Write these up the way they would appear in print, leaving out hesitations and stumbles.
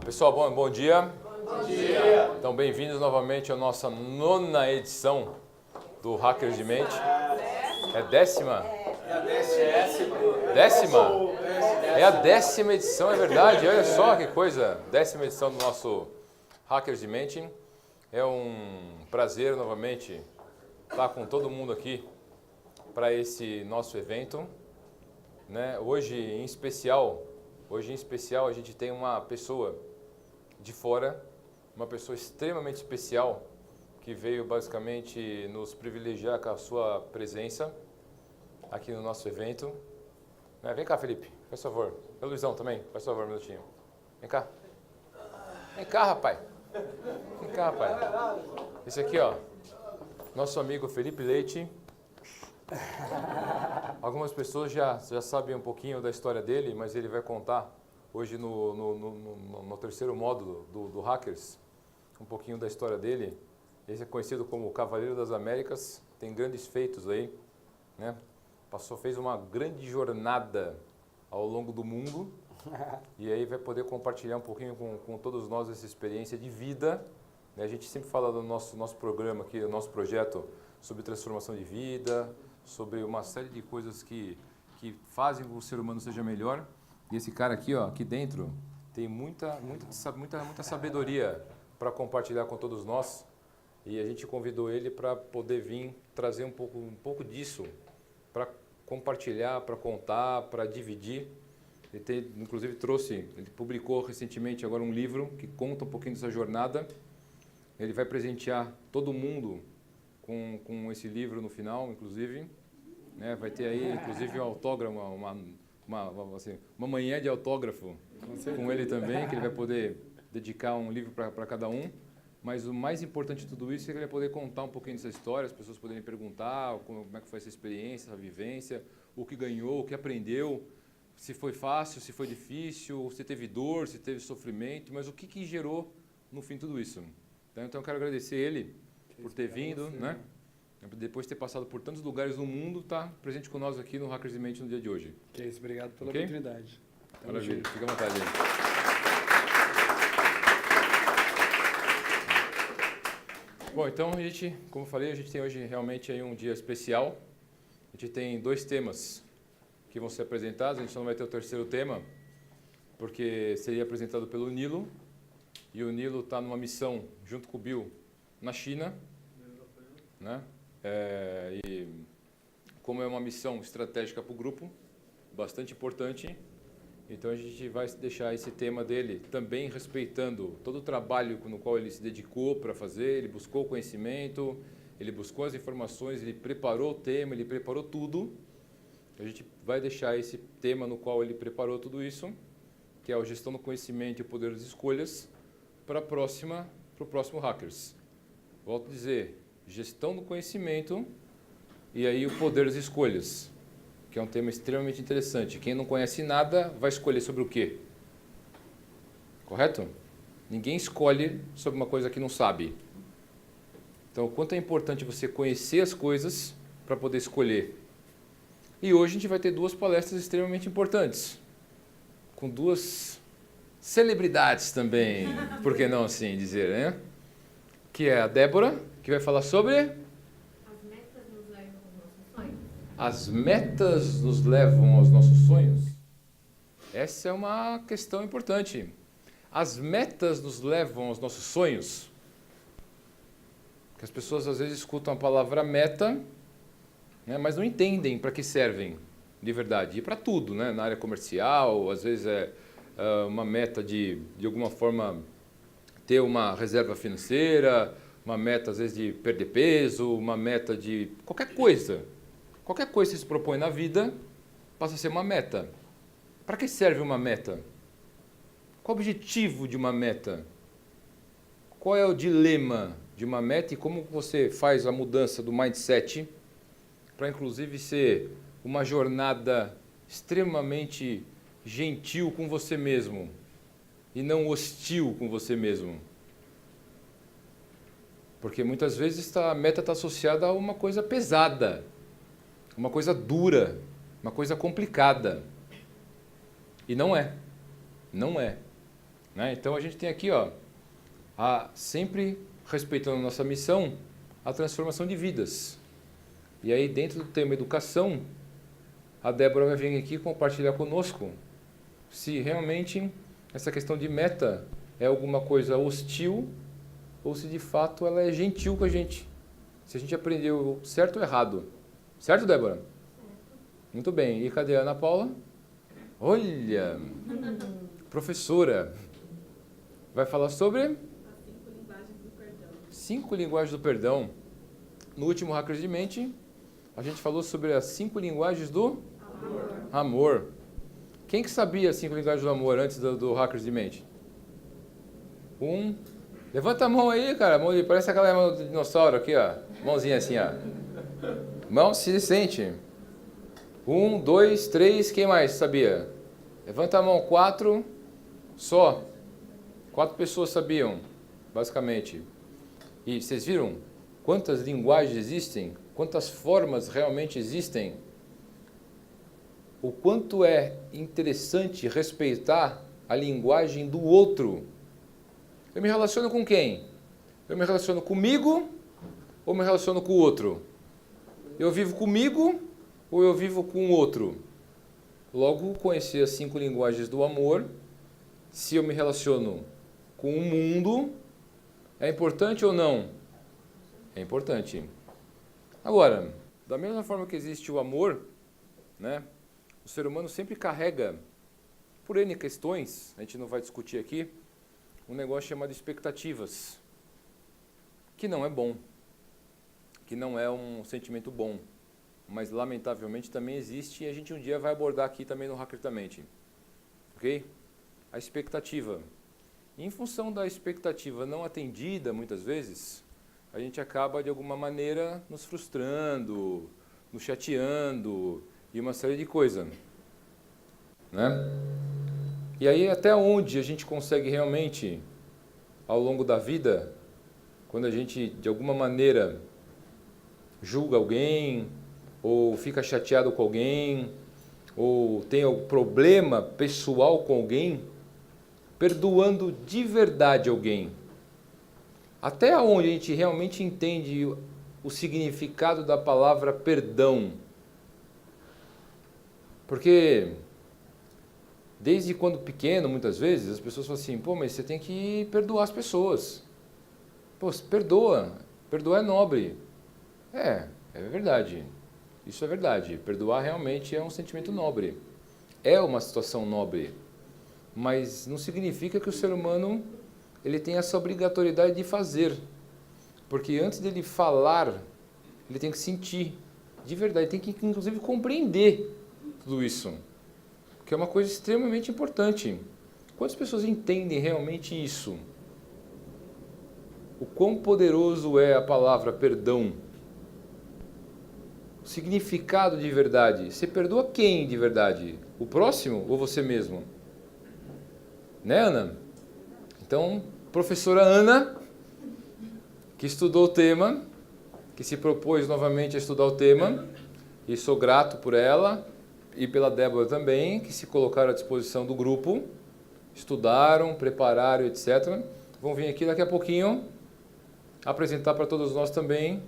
Pessoal, bom dia. Bom dia. Então, bem-vindos novamente à nossa 9ª edição do Hackers de Mente. É décima? É a décima. Décima? É a 10ª edição, é verdade. Olha só que coisa. 10ª edição do nosso Hackers de Mente. É um prazer novamente estar com todo mundo aqui para esse nosso evento, né? Hoje em especial a gente tem uma pessoa de fora, uma pessoa extremamente especial que veio basicamente nos privilegiar com a sua presença aqui no nosso evento. Vem cá, Felipe, faz favor. E Luizão também, faz favor, um minutinho. Vem cá. Vem cá, rapaz. Vem cá, rapaz. Esse aqui, ó, nosso amigo Felipe Leite. Algumas pessoas já sabem um pouquinho da história dele, mas ele vai contar hoje no terceiro módulo do Hackers, um pouquinho da história dele. Esse é conhecido como o Cavaleiro das Américas, tem grandes feitos aí, né? Fez uma grande jornada ao longo do mundo e aí vai poder compartilhar um pouquinho com todos nós essa experiência de vida, né? A gente sempre fala do nosso programa aqui, do nosso projeto sobre transformação de vida, sobre uma série de coisas que fazem com que o ser humano seja melhor. E esse cara aqui, ó, aqui dentro, tem muita sabedoria para compartilhar com todos nós. E a gente convidou ele para poder vir trazer um pouco disso, para compartilhar, para contar, para dividir. Inclusive ele publicou recentemente agora um livro que conta um pouquinho dessa jornada. Ele vai presentear todo mundo com esse livro no final, inclusive, né? Vai ter aí, inclusive, um autógrafo, uma manhã de autógrafo com ele também, que ele vai poder dedicar um livro para cada um. Mas o mais importante de tudo isso é que ele vai poder contar um pouquinho dessa história, as pessoas poderem perguntar como é que foi essa experiência, essa vivência, o que ganhou, o que aprendeu, se foi fácil, se foi difícil, se teve dor, se teve sofrimento, mas o que gerou no fim tudo isso. Então eu quero agradecer ele por ter vindo, né? Depois de ter passado por tantos lugares no mundo, está presente com nós aqui no Hackers de Mente no dia de hoje. Que é isso, obrigado pela oportunidade. Maravilha, fica à vontade aí. Bom, então a gente, como eu falei, a gente tem hoje realmente aí um dia especial. A gente tem 2 temas que vão ser apresentados, a gente só não vai ter o terceiro tema, porque seria apresentado pelo Nilo, e o Nilo está numa missão junto com o Bill na China, né? E como é uma missão estratégica para o grupo, bastante importante, então a gente vai deixar esse tema dele também respeitando todo o trabalho no qual ele se dedicou para fazer, ele buscou conhecimento, ele buscou as informações, ele preparou o tema, ele preparou tudo. A gente vai deixar esse tema no qual ele preparou tudo isso, que é a gestão do conhecimento e o poder das escolhas, para o próximo Hackers. Volto a dizer, gestão do conhecimento e aí o poder das escolhas, que é um tema extremamente interessante. Quem não conhece nada vai escolher sobre o quê? Correto? Ninguém escolhe sobre uma coisa que não sabe. Então, o quanto é importante você conhecer as coisas para poder escolher. E hoje a gente vai ter 2 palestras extremamente importantes, com 2 celebridades também, por que não assim dizer, né? Que é a Débora, que vai falar sobre... As metas nos levam aos nossos sonhos? Essa é uma questão importante. As metas nos levam aos nossos sonhos? Porque as pessoas às vezes escutam a palavra meta, né, mas não entendem para que servem de verdade. E para tudo, né? Na área comercial, às vezes é uma meta de alguma forma ter uma reserva financeira, uma meta às vezes de perder peso, uma meta de qualquer coisa. Qualquer coisa que se propõe na vida, passa a ser uma meta. Para que serve uma meta? Qual o objetivo de uma meta? Qual é o dilema de uma meta e como você faz a mudança do mindset para, inclusive, ser uma jornada extremamente gentil com você mesmo e não hostil com você mesmo? Porque muitas vezes a meta está associada a uma coisa pesada, uma coisa dura, uma coisa complicada. E não é. Não é. Né? Então a gente tem aqui, ó, sempre respeitando a nossa missão, a transformação de vidas. E aí, dentro do tema educação, a Débora vai vir aqui compartilhar conosco se realmente essa questão de meta é alguma coisa hostil ou se de fato ela é gentil com a gente. Se a gente aprendeu certo ou errado. Certo, Débora? Certo. Muito bem. E cadê a Ana Paula? Olha! Professora. Vai falar sobre? As 5 linguagens do perdão. 5 linguagens do perdão. No último Hackers de Mente, a gente falou sobre as 5 linguagens do amor. Quem que sabia as 5 linguagens do amor antes do Hackers de Mente? Levanta a mão aí, cara. Parece aquela mão do dinossauro aqui, ó. Mãozinha assim, ó. Mão se sente. 1, 2, 3, quem mais sabia? Levanta a mão, 4, só. 4 pessoas sabiam, basicamente. E vocês viram quantas linguagens existem? Quantas formas realmente existem? O quanto é interessante respeitar a linguagem do outro. Eu me relaciono com quem? Eu me relaciono comigo ou me relaciono com o outro? Eu vivo comigo ou eu vivo com o outro? Logo, conhecer as 5 linguagens do amor, se eu me relaciono com o mundo, é importante ou não? É importante. Agora, da mesma forma que existe o amor, né, o ser humano sempre carrega, por N questões, a gente não vai discutir aqui, um negócio chamado expectativas, que não é bom, que não é um sentimento bom, mas lamentavelmente também existe e a gente um dia vai abordar aqui também no Hacker da Mente. Ok? A expectativa. Em função da expectativa não atendida, muitas vezes, a gente acaba de alguma maneira nos frustrando, nos chateando e uma série de coisas. Né? E aí até onde a gente consegue realmente, ao longo da vida, quando a gente de alguma maneira julga alguém, ou fica chateado com alguém, ou tem algum problema pessoal com alguém, perdoando de verdade alguém. Até onde a gente realmente entende o significado da palavra perdão. Porque desde quando pequeno, muitas vezes, as pessoas falam assim, pô, mas você tem que perdoar as pessoas. Pô, perdoa. Perdoar é nobre. É verdade. Isso é verdade. Perdoar realmente é um sentimento nobre. É uma situação nobre. Mas não significa que o ser humano ele tem essa obrigatoriedade de fazer. Porque antes dele falar, ele tem que sentir. De verdade, tem que inclusive compreender tudo isso. Que é uma coisa extremamente importante. Quantas pessoas entendem realmente isso? O quão poderoso é a palavra perdão? O significado de verdade. Você perdoa quem de verdade? O próximo ou você mesmo? Né, Ana? Então, professora Ana, que estudou o tema, que se propôs novamente a estudar o tema, e sou grato por ela, e pela Débora também, que se colocaram à disposição do grupo, estudaram, prepararam, etc. Vão vir aqui daqui a pouquinho apresentar para todos nós também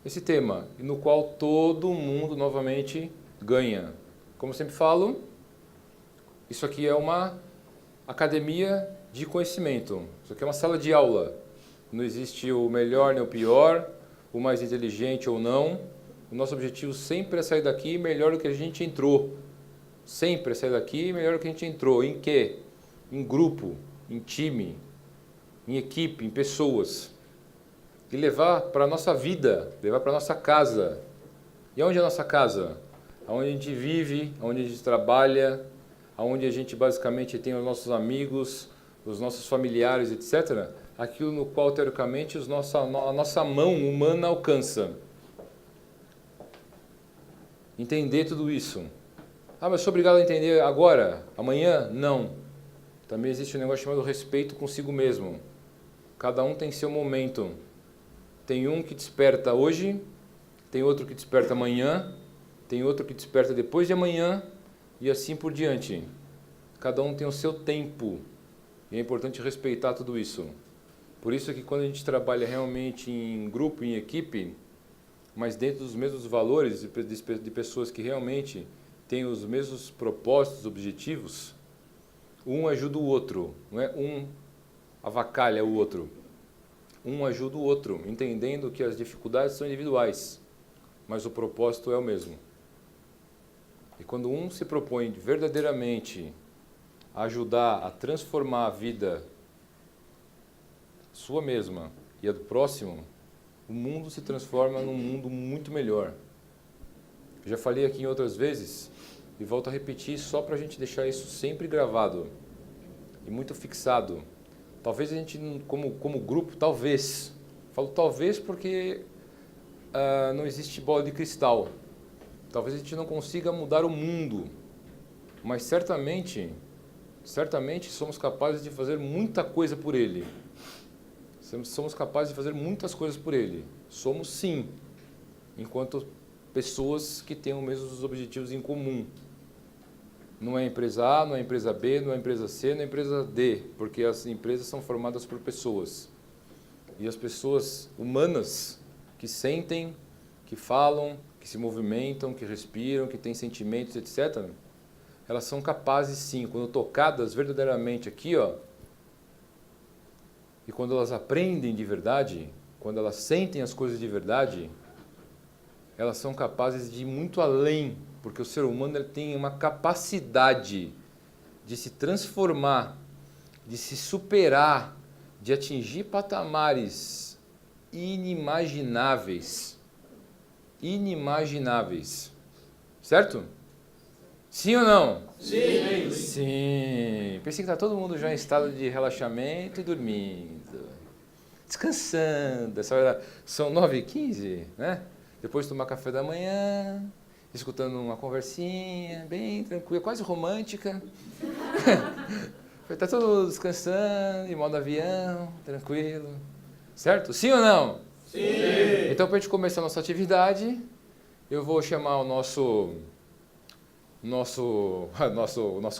esse tema, no qual todo mundo novamente ganha. Como eu sempre falo, isso aqui é uma academia de conhecimento, isso aqui é uma sala de aula. Não existe o melhor nem o pior, o mais inteligente ou não. O nosso objetivo sempre é sair daqui melhor do que a gente entrou. Sempre é sair daqui melhor do que a gente entrou. Em quê? Em grupo, em time, em equipe, em pessoas. E levar para a nossa vida, levar para a nossa casa. E onde é a nossa casa? onde a gente vive, onde a gente trabalha, onde a gente basicamente tem os nossos amigos, os nossos familiares, etc., aquilo no qual, teoricamente, a nossa mão humana alcança. Entender tudo isso. Ah, mas sou obrigado a entender agora? Amanhã? Não. Também existe um negócio chamado respeito consigo mesmo. Cada um tem seu momento. Tem um que desperta hoje, tem outro que desperta amanhã, tem outro que desperta depois de amanhã e assim por diante. Cada um tem o seu tempo e é importante respeitar tudo isso. Por isso é que quando a gente trabalha realmente em grupo, em equipe, mas dentro dos mesmos valores de pessoas que realmente têm os mesmos propósitos, objetivos, um ajuda o outro, não é um avacalha o outro. Um ajuda o outro, entendendo que as dificuldades são individuais, mas o propósito é o mesmo. E quando um se propõe verdadeiramente a ajudar a transformar a vida sua mesma e a do próximo, o mundo se transforma num mundo muito melhor. Eu já falei aqui em outras vezes e volto a repetir só para a gente deixar isso sempre gravado e muito fixado. Talvez a gente, como grupo, talvez, falo talvez porque não existe bola de cristal. Talvez a gente não consiga mudar o mundo, mas certamente somos capazes de fazer muita coisa por ele. Somos capazes de fazer muitas coisas por ele. Somos sim, enquanto pessoas que têm os mesmos objetivos em comum. Não é a empresa A, não é a empresa B, não é a empresa C, não é a empresa D, porque as empresas são formadas por pessoas. E as pessoas humanas que sentem, que falam, que se movimentam, que respiram, que têm sentimentos, etc., elas são capazes sim, quando tocadas verdadeiramente aqui, ó, e quando elas aprendem de verdade, quando elas sentem as coisas de verdade, elas são capazes de ir muito além, porque o ser humano ele tem uma capacidade de se transformar, de se superar, de atingir patamares inimagináveis. Inimagináveis. Certo? Sim ou não? Sim. Sim. Pensei que está todo mundo já em estado de relaxamento e dormindo. Descansando. Essa hora são 9h15, né? Depois de tomar café da manhã, escutando uma conversinha bem tranquila, quase romântica. Está todo mundo descansando, em modo avião, tranquilo. Certo? Sim ou não? Sim. Então, para a gente começar a nossa atividade, eu vou chamar o nosso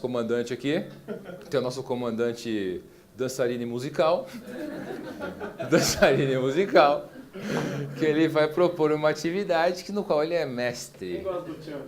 comandante aqui, tem o nosso comandante dançarino musical, que ele vai propor uma atividade no qual ele é mestre. Quem gosta do tchan?